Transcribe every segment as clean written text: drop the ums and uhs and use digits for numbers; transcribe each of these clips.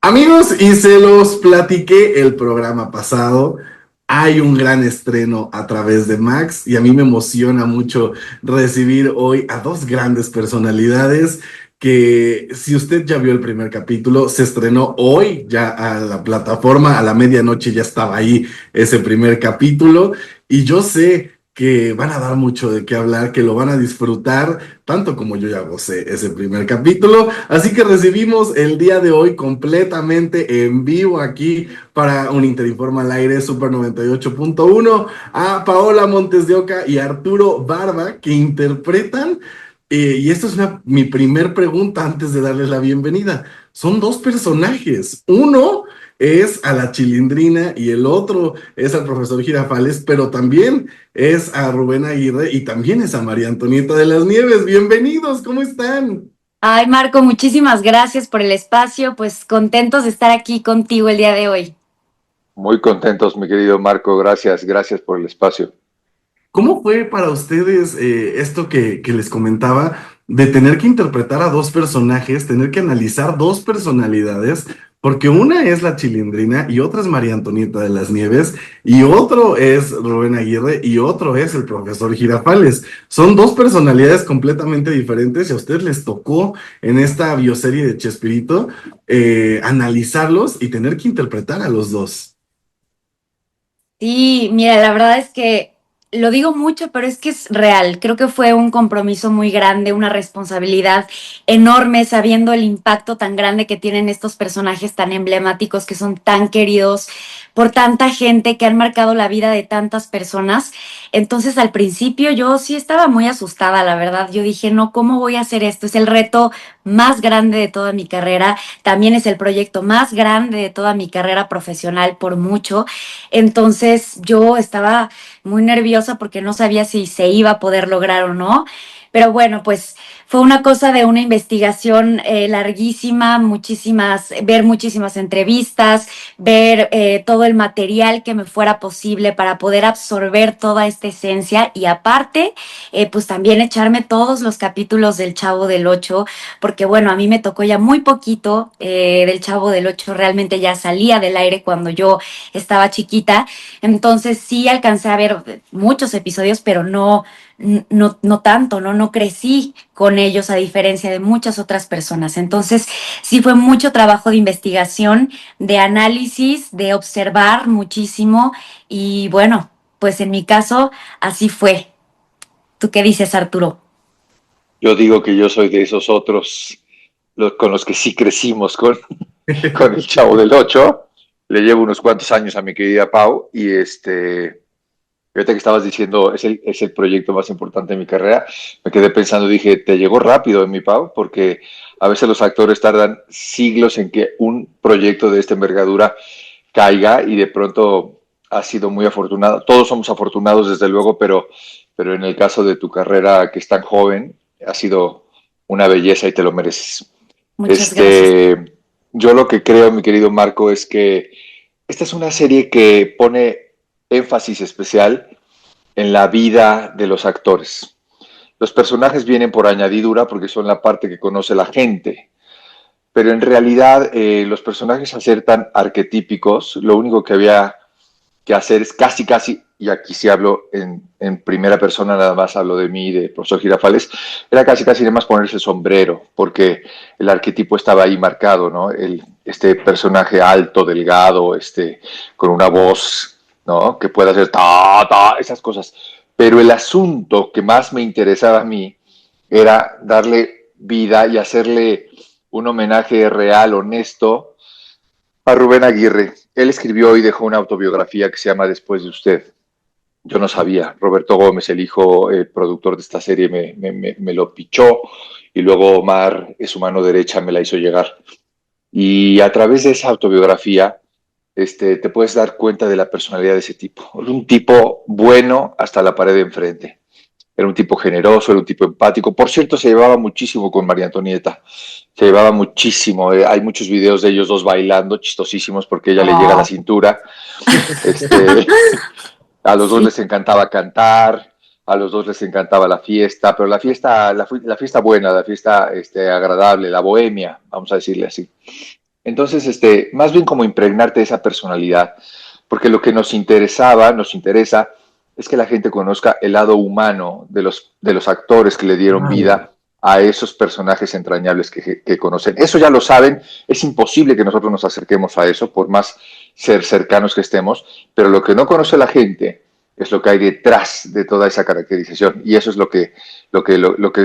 Amigos, y se los platiqué el programa pasado. Hay un gran estreno a través de Max y a mí me emociona mucho recibir hoy a dos grandes personalidades que si usted ya vio el primer capítulo, se estrenó hoy ya a la plataforma, a la medianoche ya estaba ahí ese primer capítulo y yo sé que van a dar mucho de qué hablar, que lo van a disfrutar tanto como yo ya gocé ese primer capítulo. Así que recibimos el día de hoy completamente en vivo aquí para un Interinforma al aire Super 98.1 a Paola Montes de Oca y Arturo Barba que interpretan. Y esta es mi primer pregunta antes de darles la bienvenida. Son dos personajes. Uno es a la Chilindrina y el otro es al profesor Girafales, pero también es a Rubén Aguirre y también es a María Antonieta de las Nieves. Bienvenidos, ¿cómo están? Ay, Marco, muchísimas gracias por el espacio, pues contentos de estar aquí contigo el día de hoy. Muy contentos, mi querido Marco. Gracias, gracias por el espacio. ¿Cómo fue para ustedes esto que les comentaba de tener que interpretar a dos personajes, tener que analizar dos personalidades? Porque una es la Chilindrina y otra es María Antonieta de las Nieves y otro es Rubén Aguirre y otro es el profesor Girafales. Son dos personalidades completamente diferentes y a ustedes les tocó en esta bioserie de Chespirito analizarlos y tener que interpretar a los dos. Sí, mira, la verdad es que lo digo mucho, pero es que es real. Creo que fue un compromiso muy grande, una responsabilidad enorme, sabiendo el impacto tan grande que tienen estos personajes tan emblemáticos, que son tan queridos por tanta gente, que han marcado la vida de tantas personas. Entonces, al principio yo sí estaba muy asustada, la verdad. Yo dije, no, ¿cómo voy a hacer esto? Es el reto más grande de toda mi carrera. También es el proyecto más grande de toda mi carrera profesional por mucho. Entonces yo estaba muy nerviosa porque no sabía si se iba a poder lograr o no. Pero bueno, pues fue una cosa de una investigación larguísima, ver muchísimas entrevistas, ver todo el material que me fuera posible para poder absorber toda esta esencia y aparte, pues también echarme todos los capítulos del Chavo del Ocho, porque bueno, a mí me tocó ya muy poquito del Chavo del Ocho, realmente ya salía del aire cuando yo estaba chiquita, entonces sí alcancé a ver muchos episodios, pero no tanto, no crecí con ellos a diferencia de muchas otras personas. Entonces sí fue mucho trabajo de investigación, de análisis, de observar muchísimo y bueno, pues en mi caso así fue. ¿Tú qué dices, Arturo? Yo digo que yo soy de esos otros con los que sí crecimos con el Chavo del Ocho. Le llevo unos cuantos años a mi querida Pau y ahorita que estabas diciendo es el proyecto más importante de mi carrera, me quedé pensando, dije, te llegó rápido en mi Pau, porque a veces los actores tardan siglos en que un proyecto de esta envergadura caiga y de pronto ha sido muy afortunado. Todos somos afortunados, desde luego, pero en el caso de tu carrera, que es tan joven, ha sido una belleza y te lo mereces. Muchas gracias. Este, yo lo que creo, mi querido Marco, es que esta es una serie que pone énfasis especial en la vida de los actores. Los personajes vienen por añadidura porque son la parte que conoce la gente, pero en realidad los personajes al ser tan arquetípicos, lo único que había que hacer es casi, y aquí sí hablo en primera persona, nada más hablo de mí, de profesor Girafales, era casi nada más ponerse el sombrero, porque el arquetipo estaba ahí marcado, ¿no? Este personaje alto, delgado, con una voz, ¿no? Que pueda hacer esas cosas. Pero el asunto que más me interesaba a mí era darle vida y hacerle un homenaje real, honesto, a Rubén Aguirre. Él escribió y dejó una autobiografía que se llama Después de usted. Yo no sabía. Roberto Gómez, el hijo productor de esta serie, me lo pichó y luego Omar, su mano derecha, me la hizo llegar. Y a través de esa autobiografía te puedes dar cuenta de la personalidad de ese tipo. Era un tipo bueno hasta la pared de enfrente. Era un tipo generoso, era un tipo empático. Por cierto, se llevaba muchísimo con María Antonieta. Se llevaba muchísimo. Hay muchos videos de ellos dos bailando, chistosísimos, porque ella le llega a la Oh. cintura. Este, a los dos Sí. les encantaba cantar, a los dos les encantaba la fiesta, pero la fiesta buena, la fiesta agradable, la bohemia, vamos a decirle así. Entonces, más bien como impregnarte de esa personalidad, porque lo que nos interesa, es que la gente conozca el lado humano de los actores que le dieron Claro. vida a esos personajes entrañables que conocen. Eso ya lo saben, es imposible que nosotros nos acerquemos a eso, por más ser cercanos que estemos, pero lo que no conoce la gente es lo que hay detrás de toda esa caracterización, y eso es lo que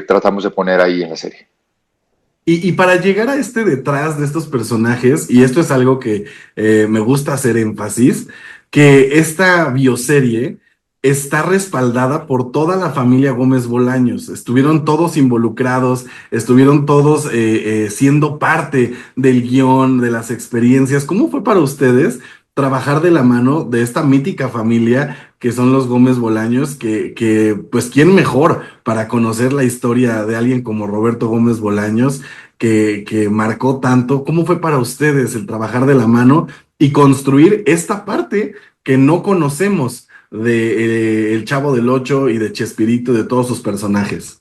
tratamos de poner ahí en la serie. Y para llegar a este detrás de estos personajes, y esto es algo que me gusta hacer énfasis, que esta bioserie está respaldada por toda la familia Gómez Bolaños. Estuvieron todos involucrados, estuvieron todos siendo parte del guión, de las experiencias. ¿Cómo fue para ustedes trabajar de la mano de esta mítica familia que son los Gómez Bolaños? Pues, ¿quién mejor para conocer la historia de alguien como Roberto Gómez Bolaños? Que marcó tanto. ¿Cómo fue para ustedes el trabajar de la mano y construir esta parte que no conocemos de El Chavo del Ocho y de Chespirito y de todos sus personajes?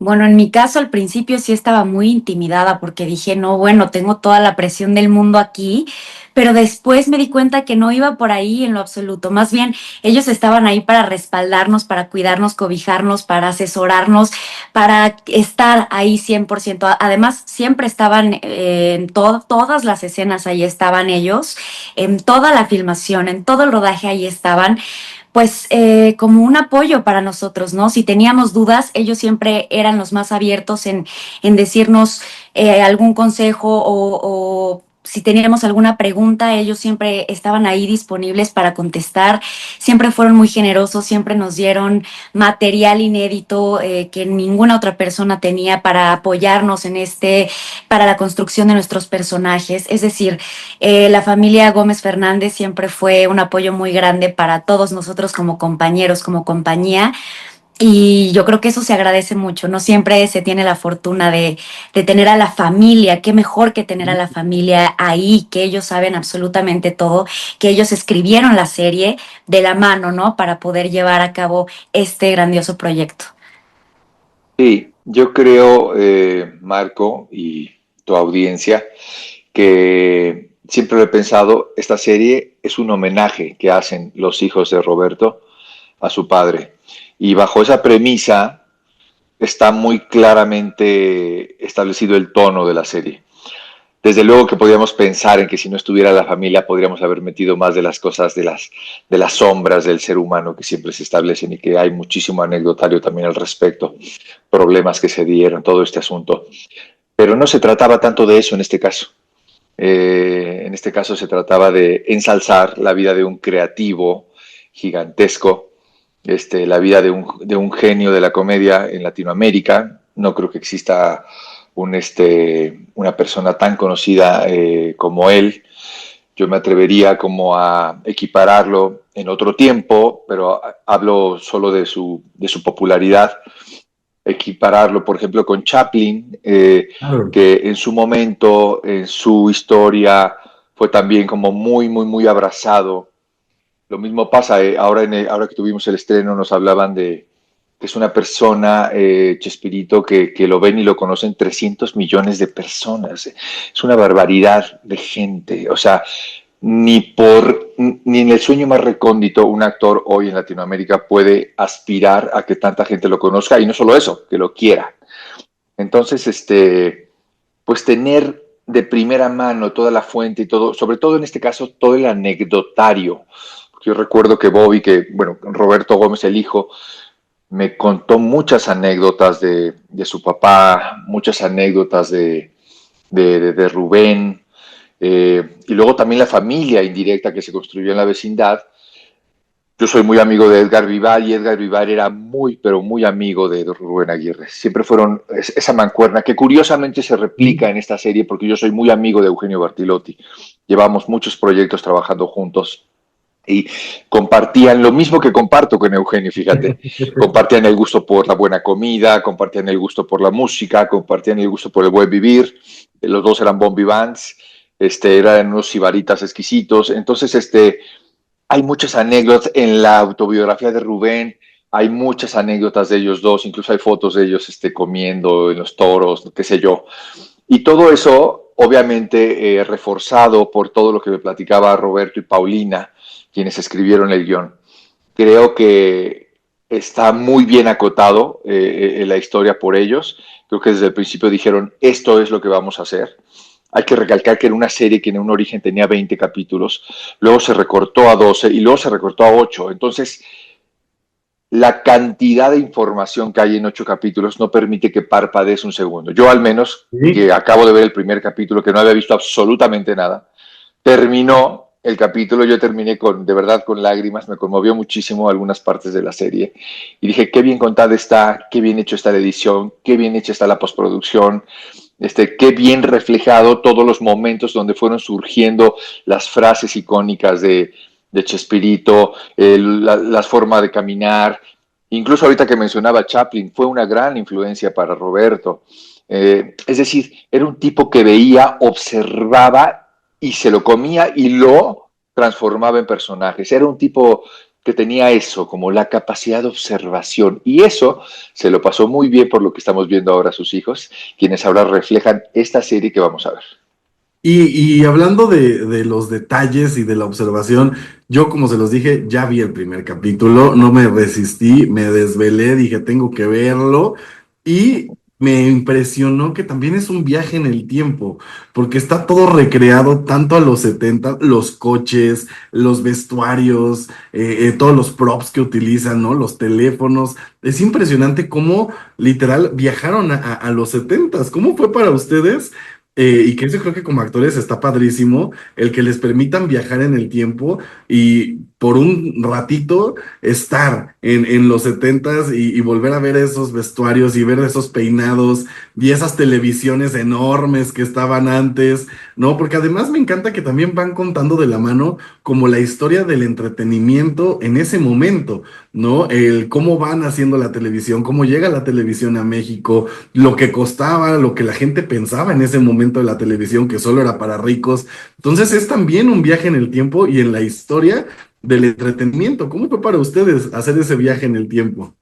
Bueno, en mi caso al principio sí estaba muy intimidada porque dije, no, bueno, tengo toda la presión del mundo aquí, pero después me di cuenta que no iba por ahí en lo absoluto. Más bien, ellos estaban ahí para respaldarnos, para cuidarnos, cobijarnos, para asesorarnos, para estar ahí 100%. Además, siempre estaban en todas las escenas, ahí estaban ellos, en toda la filmación, en todo el rodaje, ahí estaban pues como un apoyo para nosotros, ¿no? Si teníamos dudas, ellos siempre eran los más abiertos en decirnos algún consejo o si teníamos alguna pregunta, ellos siempre estaban ahí disponibles para contestar, siempre fueron muy generosos, siempre nos dieron material inédito que ninguna otra persona tenía para apoyarnos para la construcción de nuestros personajes. Es decir, la familia Gómez Fernández siempre fue un apoyo muy grande para todos nosotros como compañeros, como compañía. Y yo creo que eso se agradece mucho. No siempre se tiene la fortuna de tener a la familia. Qué mejor que tener a la familia ahí, que ellos saben absolutamente todo, que ellos escribieron la serie de la mano, ¿no? Para poder llevar a cabo este grandioso proyecto. Sí, yo creo, Marco, y tu audiencia, que siempre lo he pensado, esta serie es un homenaje que hacen los hijos de Roberto a su padre. Y bajo esa premisa está muy claramente establecido el tono de la serie. Desde luego que podríamos pensar en que si no estuviera la familia podríamos haber metido más de las cosas, de las sombras del ser humano que siempre se establecen y que hay muchísimo anecdotario también al respecto, problemas que se dieron, todo este asunto. Pero no se trataba tanto de eso en este caso. En este caso se trataba de ensalzar la vida de un creativo gigantesco, la vida de un genio de la comedia en Latinoamérica. No creo que exista una persona tan conocida como él. Yo me atrevería como a equipararlo en otro tiempo, pero hablo solo de su popularidad, equipararlo, por ejemplo, con Chaplin, Claro. que en su momento, en su historia, fue también como muy abrazado. Lo mismo pasa, ahora que tuvimos el estreno nos hablaban de que es una persona, Chespirito, que lo ven y lo conocen 300 millones de personas. Es una barbaridad de gente. O sea, ni en el sueño más recóndito un actor hoy en Latinoamérica puede aspirar a que tanta gente lo conozca y no solo eso, que lo quiera. Entonces, pues tener de primera mano toda la fuente y todo, sobre todo en este caso, todo el anecdotario. Yo recuerdo que Bobby, bueno, Roberto Gómez, el hijo, me contó muchas anécdotas de su papá, muchas anécdotas de Rubén, y luego también la familia indirecta que se construyó en la vecindad. Yo soy muy amigo de Edgar Vivar y Edgar Vivar era pero muy amigo de Rubén Aguirre. Siempre fueron esa mancuerna que curiosamente se replica en esta serie porque yo soy muy amigo de Eugenio Bartilotti. Llevamos muchos proyectos trabajando juntos y compartían lo mismo que comparto con Eugenio, fíjate. Compartían el gusto por la buena comida, compartían el gusto por la música, compartían el gusto por el buen vivir. Los dos eran bon vivants, eran unos sibaritas exquisitos. Entonces, hay muchas anécdotas en la autobiografía de Rubén, hay muchas anécdotas de ellos dos, incluso hay fotos de ellos comiendo en los toros, qué sé yo. Y todo eso obviamente reforzado por todo lo que me platicaba Roberto y Paulina, quienes escribieron el guión. Creo que está muy bien acotado la historia por ellos. Creo que desde el principio dijeron, esto es lo que vamos a hacer. Hay que recalcar que era una serie que en un origen tenía 20 capítulos, luego se recortó a 12 y luego se recortó a 8. Entonces, la cantidad de información que hay en 8 capítulos no permite que parpadees un segundo. Yo al menos, que acabo de ver el primer capítulo, que no había visto absolutamente nada, terminó el capítulo, yo terminé de verdad con lágrimas, me conmovió muchísimo algunas partes de la serie y dije, qué bien contada está, qué bien hecho está la edición, qué bien hecha está la postproducción, qué bien reflejado todos los momentos donde fueron surgiendo las frases icónicas de Chespirito, la forma de caminar, incluso ahorita que mencionaba Chaplin, fue una gran influencia para Roberto. Es decir, era un tipo que veía, observaba y se lo comía y lo transformaba en personajes. Era un tipo que tenía eso, como la capacidad de observación. Y eso se lo pasó muy bien por lo que estamos viendo ahora sus hijos, quienes ahora reflejan esta serie que vamos a ver. Y hablando de los detalles y de la observación, yo como se los dije, ya vi el primer capítulo, no me resistí, me desvelé, dije, tengo que verlo y me impresionó que también es un viaje en el tiempo, porque está todo recreado tanto a los 70, los coches, los vestuarios, todos los props que utilizan, ¿no? Los teléfonos. Es impresionante cómo literal viajaron a los 70. ¿Cómo fue para ustedes? Y que eso creo que como actores está padrísimo, el que les permitan viajar en el tiempo y por un ratito estar en los 70s y volver a ver esos vestuarios y ver esos peinados y esas televisiones enormes que estaban antes, ¿no? Porque además me encanta que también van contando de la mano como la historia del entretenimiento en ese momento, ¿no? El cómo van haciendo la televisión, cómo llega la televisión a México, lo que costaba, lo que la gente pensaba en ese momento de la televisión, que solo era para ricos. Entonces es también un viaje en el tiempo y en la historia del entretenimiento. ¿Cómo fue para ustedes hacer ese viaje en el tiempo?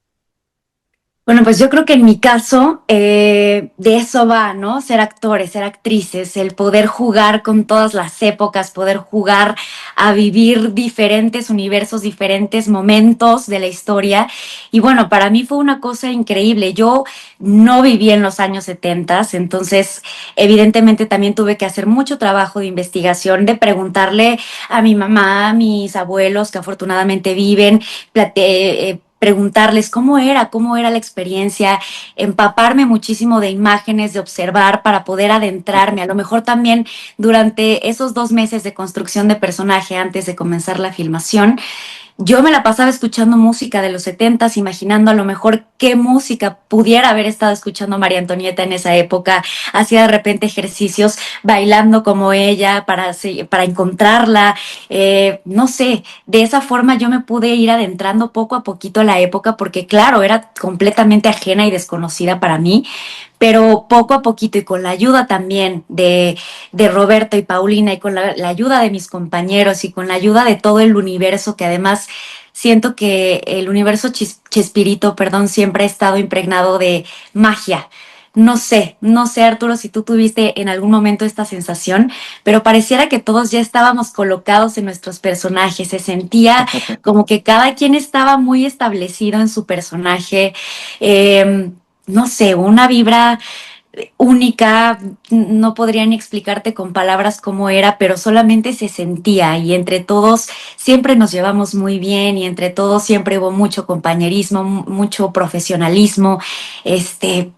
Bueno, pues yo creo que en mi caso de eso va, ¿no? Ser actores, ser actrices, el poder jugar con todas las épocas, poder jugar a vivir diferentes universos, diferentes momentos de la historia. Y bueno, para mí fue una cosa increíble. Yo no viví en los años 70, entonces evidentemente también tuve que hacer mucho trabajo de investigación, de preguntarle a mi mamá, a mis abuelos que afortunadamente viven, preguntarles cómo era la experiencia, empaparme muchísimo de imágenes, de observar para poder adentrarme. A lo mejor también durante esos 2 meses de construcción de personaje antes de comenzar la filmación, yo me la pasaba escuchando música de los 70, imaginando a lo mejor qué música pudiera haber estado escuchando María Antonieta en esa época. Hacía de repente ejercicios bailando como ella para encontrarla. No sé, de esa forma yo me pude ir adentrando poco a poquito a la época porque claro, era completamente ajena y desconocida para mí, pero poco a poquito y con la ayuda también de Roberto y Paulina y con la ayuda de mis compañeros y con la ayuda de todo el universo, que además siento que el universo Chespirito, perdón, siempre ha estado impregnado de magia. No sé, Arturo, si tú tuviste en algún momento esta sensación, pero pareciera que todos ya estábamos colocados en nuestros personajes. Se sentía como que cada quien estaba muy establecido en su personaje. No sé, una vibra única, no podría ni explicarte con palabras cómo era, pero solamente se sentía y entre todos siempre nos llevamos muy bien y entre todos siempre hubo mucho compañerismo, mucho profesionalismo, este,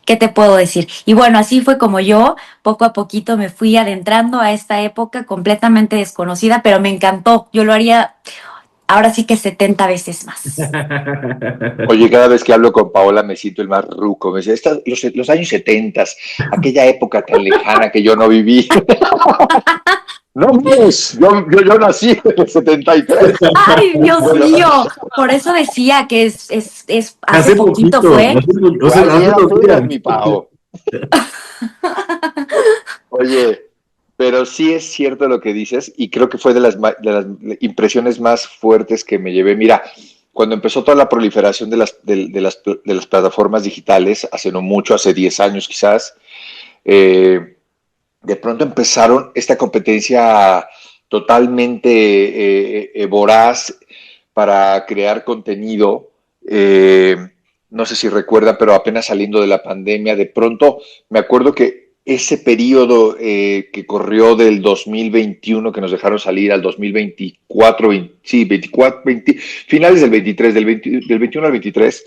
¿qué te puedo decir? Y bueno, así fue como yo poco a poquito me fui adentrando a esta época completamente desconocida, pero me encantó, yo lo haría ahora sí que 70 veces más. Oye, cada vez que hablo con Paola me siento el más ruco. Me dice, los años 70, aquella época tan lejana que yo no viví. No, pues, yo nací en el 73. Ay, Dios Bueno, mío, por eso decía que es hace Hace poquito poquito, fue. o sea, hace ayer dos apenas, días. mi Pao. Oye, pero sí es cierto lo que dices y creo que fue de las impresiones más fuertes que me llevé. Mira, cuando empezó toda la proliferación de las plataformas digitales, hace no mucho, hace 10 años quizás, eh, de pronto empezaron esta competencia totalmente voraz para crear contenido. No sé si recuerda, pero apenas saliendo de la pandemia, de pronto me acuerdo que ese periodo que corrió del 2021, que nos dejaron salir al 2024, 20, sí, 24, 20, finales del 23, del 21 al 23,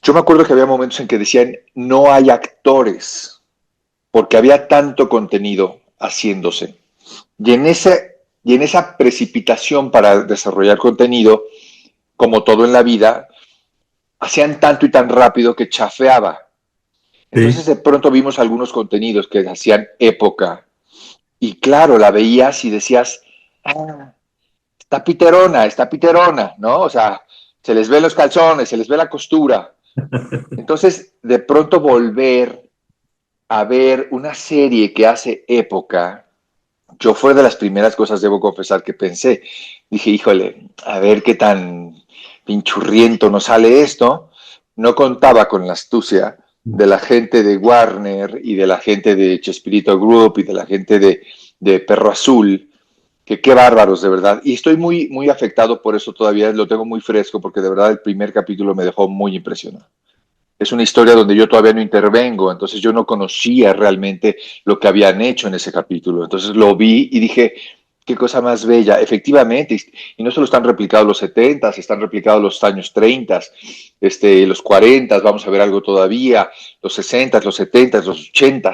yo me acuerdo que había momentos en que decían, no hay actores, porque había tanto contenido haciéndose. Y en esa precipitación para desarrollar contenido, como todo en la vida, hacían tanto y tan rápido que chafeaba. Entonces Sí. de pronto vimos algunos contenidos que hacían época y claro, la veías y decías, ah, está piterona, ¿no? O sea, se les ve los calzones, se les ve la costura. Entonces, de pronto volver a ver una serie que hace época, yo fue de las primeras cosas, debo confesar, que pensé. Dije, híjole, a ver qué tan pinchurriento nos sale esto. No contaba con la astucia de la gente de Warner y de la gente de Chespirito Group y de la gente de Perro Azul, que qué bárbaros, de verdad. Y estoy muy, muy afectado por eso todavía, lo tengo muy fresco, porque de verdad el primer capítulo me dejó muy impresionado. Es una historia donde yo todavía no intervengo, entonces yo no conocía realmente lo que habían hecho en ese capítulo. Entonces lo vi y dije, qué cosa más bella, efectivamente, y no solo están replicados los 70, están replicados los años 30, los 40, vamos a ver algo todavía, los 60, los 70, los 80.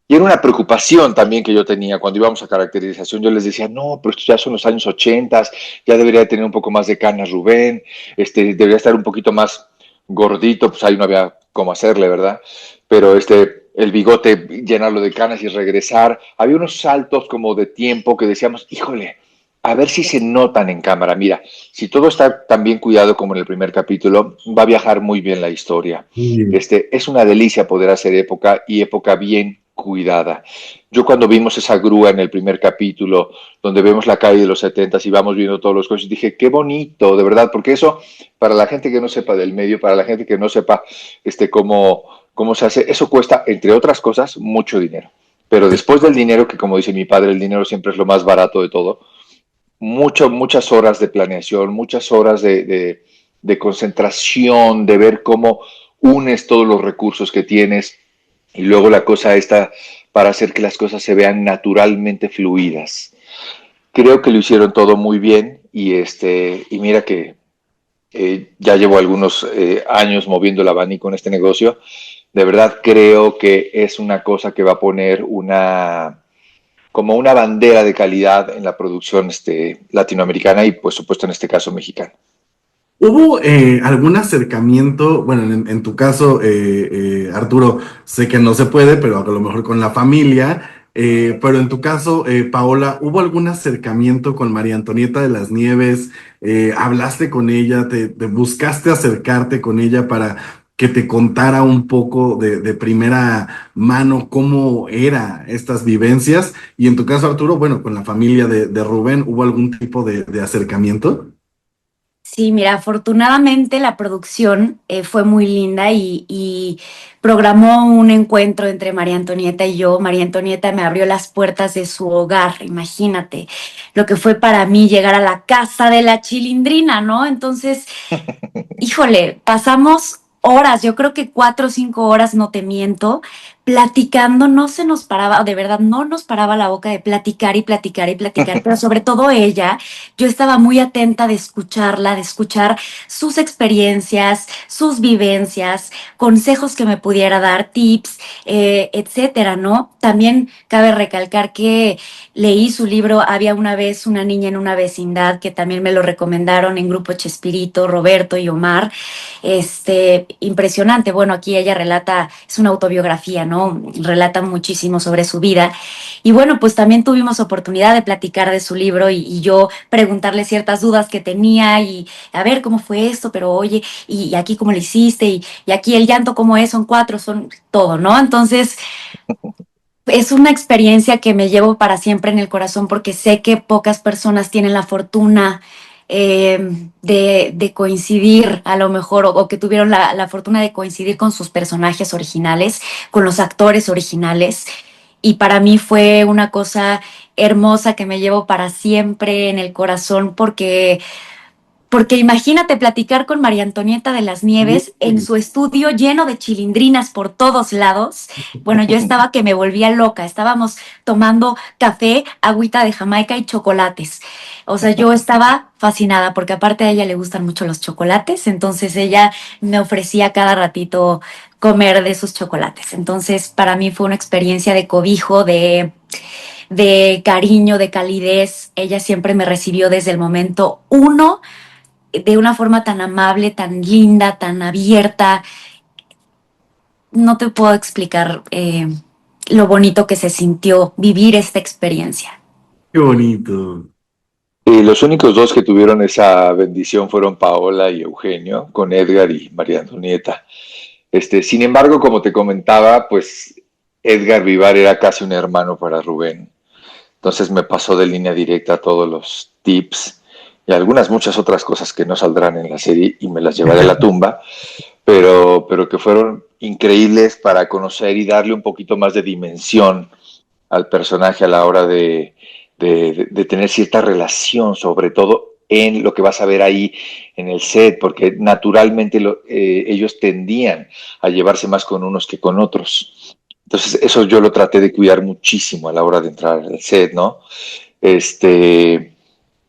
Y era una preocupación también que yo tenía cuando íbamos a caracterización. Yo les decía, no, pero estos ya son los años 80, ya debería tener un poco más de canas Rubén, debería estar un poquito más gordito, pues ahí no había cómo hacerle, ¿verdad? Pero el bigote, llenarlo de canas y regresar. Había unos saltos como de tiempo que decíamos, híjole, a ver si se notan en cámara. Mira, si todo está tan bien cuidado como en el primer capítulo, va a viajar muy bien la historia. Sí. Es una delicia poder hacer época y época bien cuidada. Yo cuando vimos esa grúa en el primer capítulo, donde vemos la calle de los 70 y vamos viendo todos los coches, dije, qué bonito, de verdad, porque eso, para la gente que no sepa del medio, para la gente que no sepa cómo se hace, eso cuesta, entre otras cosas, mucho dinero. Pero después del dinero, que como dice mi padre, el dinero siempre es lo más barato de todo, muchas horas de planeación, muchas horas de concentración, de ver cómo unes todos los recursos que tienes y luego la cosa está para hacer que las cosas se vean naturalmente fluidas. Creo que lo hicieron todo muy bien y mira que ya llevo algunos años moviendo el abanico en este negocio. De verdad creo que es una cosa que va a poner como una bandera de calidad en la producción latinoamericana y, por supuesto, en este caso mexicana. ¿Hubo algún acercamiento, bueno, en tu caso, Arturo, sé que no se puede, pero a lo mejor con la familia, pero en tu caso, Paola, ¿hubo algún acercamiento con María Antonieta de las Nieves? ¿Hablaste con ella? ¿Te buscaste acercarte con ella para que te contara un poco de primera mano cómo eran estas vivencias? Y en tu caso, Arturo, bueno, con la familia de Rubén, ¿hubo algún tipo de acercamiento? Sí, mira, afortunadamente la producción fue muy linda y programó un encuentro entre María Antonieta y yo. María Antonieta me abrió las puertas de su hogar, imagínate lo que fue para mí llegar a la casa de la Chilindrina, ¿no? Entonces, híjole, pasamos horas, yo creo que 4 o 5 horas, no te miento, platicando, no se nos paraba, de verdad, no nos paraba la boca de platicar y platicar y platicar, pero sobre todo ella, yo estaba muy atenta de escucharla, de escuchar sus experiencias, sus vivencias, consejos que me pudiera dar, tips, etcétera, ¿no? También cabe recalcar que leí su libro Había una vez una niña en una vecindad, que también me lo recomendaron en Grupo Chespirito, Roberto y Omar. Impresionante. Bueno, aquí ella relata, es una autobiografía, ¿no? Relata muchísimo sobre su vida. Y bueno, pues también tuvimos oportunidad de platicar de su libro y yo preguntarle ciertas dudas que tenía y a ver cómo fue esto, pero oye, y aquí cómo lo hiciste, y aquí el llanto cómo es, son cuatro, son todo, ¿no? Entonces, es una experiencia que me llevo para siempre en el corazón porque sé que pocas personas tienen la fortuna de coincidir a lo mejor o que tuvieron la fortuna de coincidir con sus personajes originales, con los actores originales. y para mí fue una cosa hermosa que me llevo para siempre en el corazón porque imagínate platicar con María Antonieta de las Nieves en su estudio lleno de chilindrinas por todos lados. Bueno, yo estaba que me volvía loca. Estábamos tomando café, agüita de Jamaica y chocolates. O sea, yo estaba fascinada porque aparte a ella le gustan mucho los chocolates, entonces ella me ofrecía cada ratito comer de sus chocolates. Entonces, para mí fue una experiencia de cobijo, de cariño, de calidez. Ella siempre me recibió desde el momento uno de una forma tan amable, tan linda, tan abierta. No te puedo explicar lo bonito que se sintió vivir esta experiencia. Qué bonito. Y los únicos dos que tuvieron esa bendición fueron Paola y Eugenio, con Edgar y María Antonieta. Sin embargo, como te comentaba, pues Edgar Vivar era casi un hermano para Rubén. Entonces me pasó de línea directa todos los tips y algunas muchas otras cosas que no saldrán en la serie y me las llevaré a la tumba, pero que fueron increíbles para conocer y darle un poquito más de dimensión al personaje a la hora de tener cierta relación, sobre todo en lo que vas a ver ahí en el set, porque naturalmente ellos tendían a llevarse más con unos que con otros. Entonces eso yo lo traté de cuidar muchísimo a la hora de entrar al set, ¿no?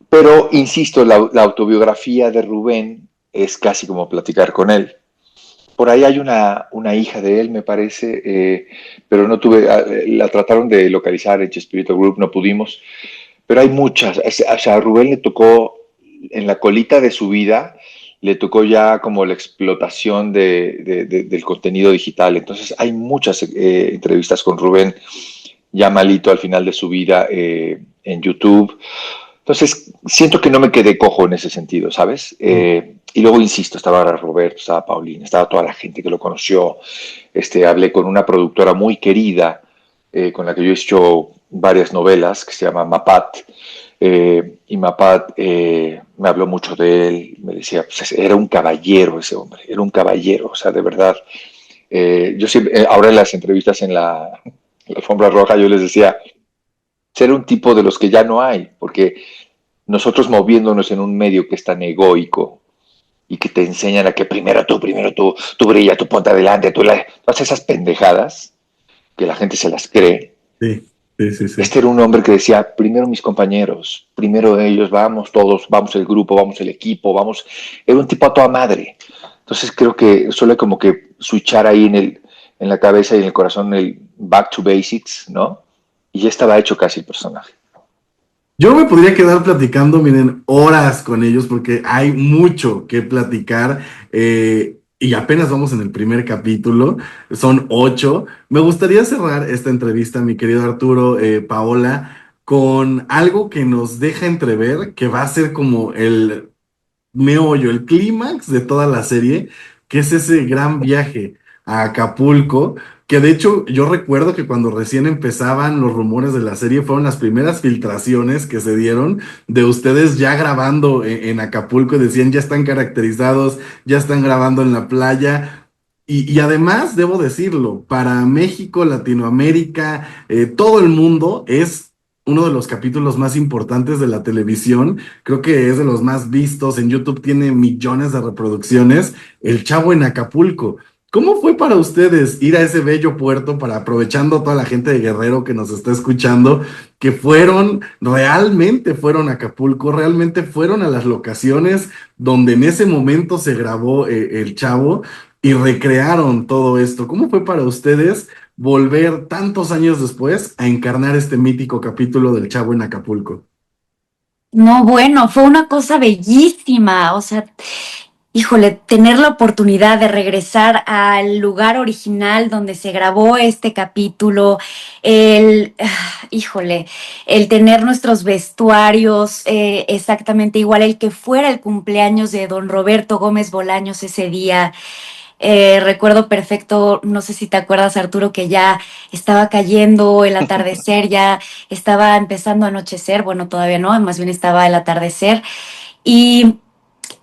Pero, insisto, la autobiografía de Rubén es casi como platicar con él. Por ahí hay una hija de él, me parece, pero no tuve, la trataron de localizar en Chespirito Group, no pudimos, pero hay muchas. O sea, a Rubén le tocó, en la colita de su vida, le tocó ya como la explotación del contenido digital. Entonces hay muchas entrevistas con Rubén, ya malito al final de su vida en YouTube. Entonces, siento que no me quedé cojo en ese sentido, ¿sabes? Y luego, insisto, estaba Roberto, estaba Paulina, estaba toda la gente que lo conoció. Hablé con una productora muy querida, con la que yo he hecho varias novelas, que se llama Mapat. Y Mapat me habló mucho de él, me decía, pues era un caballero ese hombre, era un caballero, o sea, de verdad. Yo siempre, ahora en las entrevistas en la alfombra roja, yo les decía, ser un tipo de los que ya no hay, porque nosotros moviéndonos en un medio que es tan egoico y que te enseñan a que primero tú brilla, tú ponte adelante, todas esas pendejadas que la gente se las cree. Sí, sí, sí, sí. Este era un hombre que decía, primero mis compañeros, primero ellos, vamos todos, vamos el grupo, vamos el equipo, vamos. Era un tipo a toda madre. Entonces creo que suele como que switchar ahí en la cabeza y en el corazón el back to basics, ¿no? Y ya estaba hecho casi el personaje. Yo me podría quedar platicando, miren, horas con ellos porque hay mucho que platicar y apenas vamos en el primer capítulo, son 8. Me gustaría cerrar esta entrevista, mi querido Arturo, Paola, con algo que nos deja entrever que va a ser como el meollo, el clímax de toda la serie, que es ese gran viaje a Acapulco, que de hecho yo recuerdo que cuando recién empezaban los rumores de la serie fueron las primeras filtraciones que se dieron de ustedes ya grabando en Acapulco y decían ya están caracterizados, ya están grabando en la playa. Y además, debo decirlo, para México, Latinoamérica, todo el mundo es uno de los capítulos más importantes de la televisión. Creo que es de los más vistos. En YouTube tiene millones de reproducciones. El Chavo en Acapulco. ¿Cómo fue para ustedes ir a ese bello puerto para aprovechando toda la gente de Guerrero que nos está escuchando, que realmente fueron a Acapulco, realmente fueron a las locaciones donde en ese momento se grabó El Chavo y recrearon todo esto? ¿Cómo fue para ustedes volver tantos años después a encarnar este mítico capítulo del Chavo en Acapulco? No, bueno, fue una cosa bellísima. O sea, híjole, tener la oportunidad de regresar al lugar original donde se grabó este capítulo, híjole, el tener nuestros vestuarios exactamente igual, el que fuera el cumpleaños de don Roberto Gómez Bolaños ese día. Recuerdo perfecto, no sé si te acuerdas, Arturo, que ya estaba cayendo el atardecer, ya estaba empezando a anochecer, bueno, todavía no, más bien estaba el atardecer, y,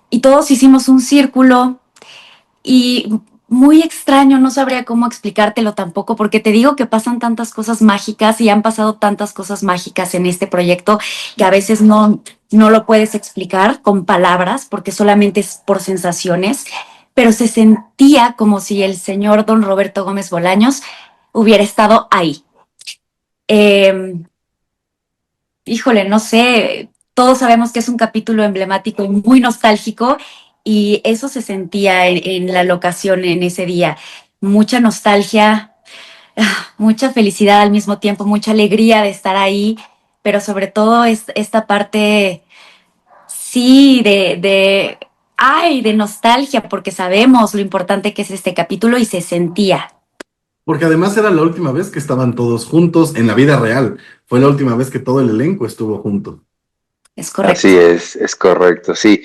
y todos hicimos un círculo y muy extraño, no sabría cómo explicártelo tampoco, porque te digo que pasan tantas cosas mágicas y han pasado tantas cosas mágicas en este proyecto que a veces no lo puedes explicar con palabras, porque solamente es por sensaciones, pero se sentía como si el señor don Roberto Gómez Bolaños hubiera estado ahí. Eh, Híjole, no sé, todos sabemos que es un capítulo emblemático y muy nostálgico y eso se sentía en la locación en ese día. Mucha nostalgia, mucha felicidad al mismo tiempo, mucha alegría de estar ahí, pero sobre todo esta parte, sí, de nostalgia, porque sabemos lo importante que es este capítulo y se sentía. Porque además era la última vez que estaban todos juntos en la vida real. Fue la última vez que todo el elenco estuvo junto. Es correcto. Así es correcto, sí.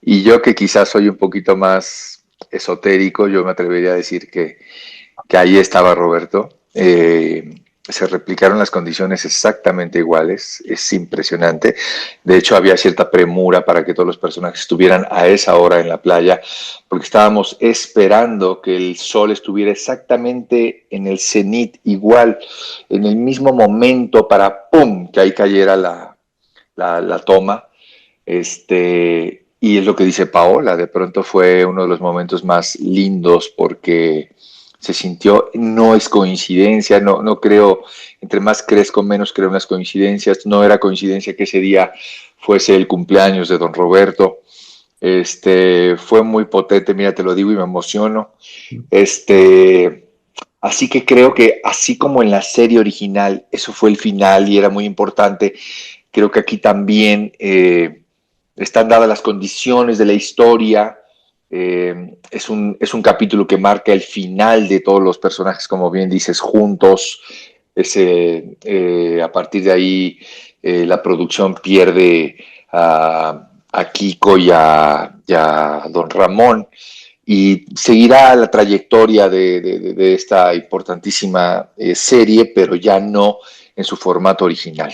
Y yo que quizás soy un poquito más esotérico, yo me atrevería a decir que ahí estaba Roberto. Se replicaron las condiciones exactamente iguales, es impresionante. De hecho, había cierta premura para que todos los personajes estuvieran a esa hora en la playa, porque estábamos esperando que el sol estuviera exactamente en el cenit, igual, en el mismo momento para, ¡pum!, que ahí cayera la toma. Y es lo que dice Paola, de pronto fue uno de los momentos más lindos porque se sintió, no es coincidencia, no creo, entre más crezco, menos creo en las coincidencias, no era coincidencia que ese día fuese el cumpleaños de don Roberto. Fue muy potente, mira, te lo digo y me emociono. Así que creo que así como en la serie original, eso fue el final y era muy importante, creo que aquí también están dadas las condiciones de la historia. Es un capítulo que marca el final de todos los personajes, como bien dices, juntos. A partir de ahí la producción pierde a Kiko y a Don Ramón y seguirá la trayectoria de esta importantísima serie, pero ya no en su formato original.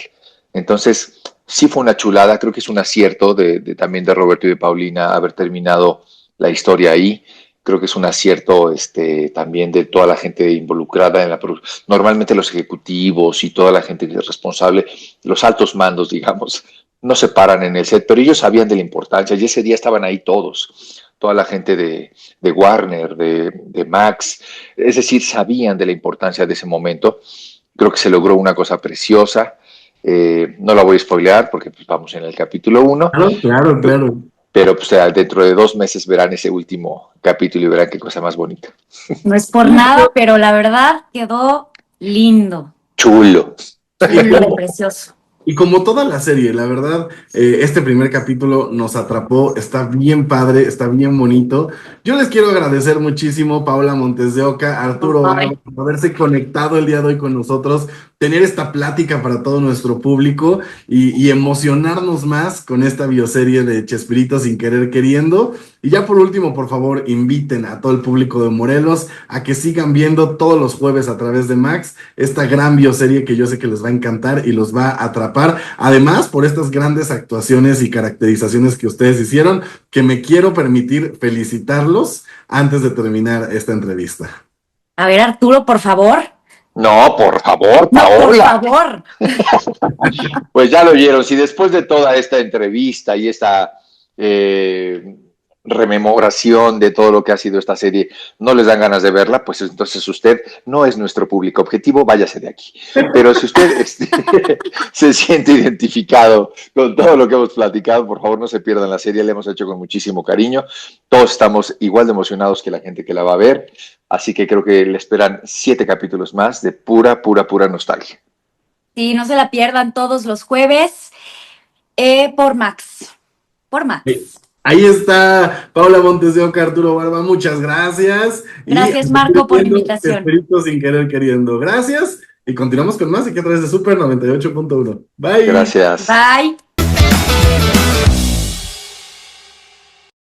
Entonces, sí fue una chulada, creo que es un acierto también de Roberto y de Paulina haber terminado la historia ahí. Creo que es un acierto también de toda la gente involucrada en la producción. Normalmente los ejecutivos y toda la gente que es responsable, los altos mandos, digamos, no se paran en el set, pero ellos sabían de la importancia y ese día estaban ahí toda la gente de Warner, de Max, es decir, sabían de la importancia de ese momento. Creo que se logró una cosa preciosa. No la voy a spoilear porque pues, vamos en el capítulo 1. Claro. Pero pues, dentro de 2 meses verán ese último capítulo y verán qué cosa más bonita. No es por nada, pero la verdad quedó lindo. Chulo. Chulo, precioso. Y como toda la serie, la verdad, este primer capítulo nos atrapó, está bien padre, está bien bonito. Yo les quiero agradecer muchísimo, Paola Montes de Oca, Arturo Barba, por haberse conectado el día de hoy con nosotros, tener esta plática para todo nuestro público y emocionarnos más con esta bioserie de Chespirito sin querer queriendo. Y ya por último, por favor, inviten a todo el público de Morelos a que sigan viendo todos los jueves a través de Max esta gran bioserie que yo sé que les va a encantar y los va a atrapar. Además, por estas grandes actuaciones y caracterizaciones que ustedes hicieron, que me quiero permitir felicitarlos antes de terminar esta entrevista. A ver, Arturo, por favor. No, por favor, Paola. No, por favor. Pues ya lo oyeron. Si después de toda esta entrevista y esta rememoración de todo lo que ha sido esta serie no les dan ganas de verla, pues entonces usted no es nuestro público objetivo, váyase de aquí. Pero si usted se siente identificado con todo lo que hemos platicado, por favor no se pierdan la serie, la hemos hecho con muchísimo cariño, todos estamos igual de emocionados que la gente que la va a ver, así que creo que le esperan 7 capítulos más de pura nostalgia. Sí, no se la pierdan todos los jueves por Max. Por Max. Ahí está Paola Montes de Oca, Arturo Barba, muchas gracias. Gracias, Marco, por la invitación. Chespirito sin querer queriendo. Gracias. Y continuamos con más aquí a través de Super 98.1. Bye. Gracias. Bye.